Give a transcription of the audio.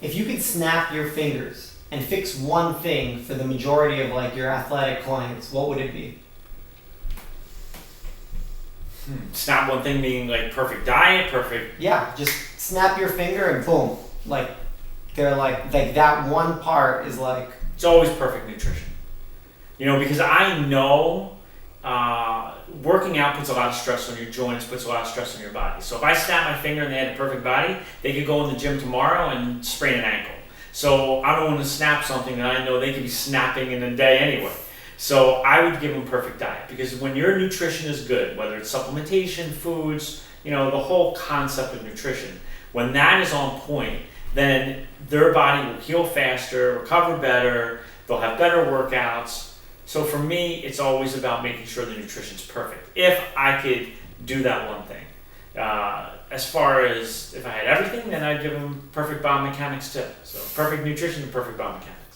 if you could snap your fingers and fix one thing for the majority of like your athletic clients, what would it be? Snap one thing being like perfect diet, perfect. Yeah, just snap your finger and boom. Like they're like that one part is like It's always perfect nutrition. Because I know working out puts a lot of stress on your joints, puts a lot of stress on your body. So if I snap my finger and they had a perfect body, they could go in the gym tomorrow and sprain an ankle. So I don't want to snap something that I know they could be snapping in a day anyway. So I would give them perfect diet, because when your nutrition is good, whether it's supplementation, foods, the whole concept of nutrition, when that is on point, then their body will heal faster, recover better, they'll have better workouts. So for me, it's always about making sure the nutrition's perfect. If I could do that one thing. As far as if I had everything, then I'd give them perfect biomechanics too. So perfect nutrition and perfect biomechanics.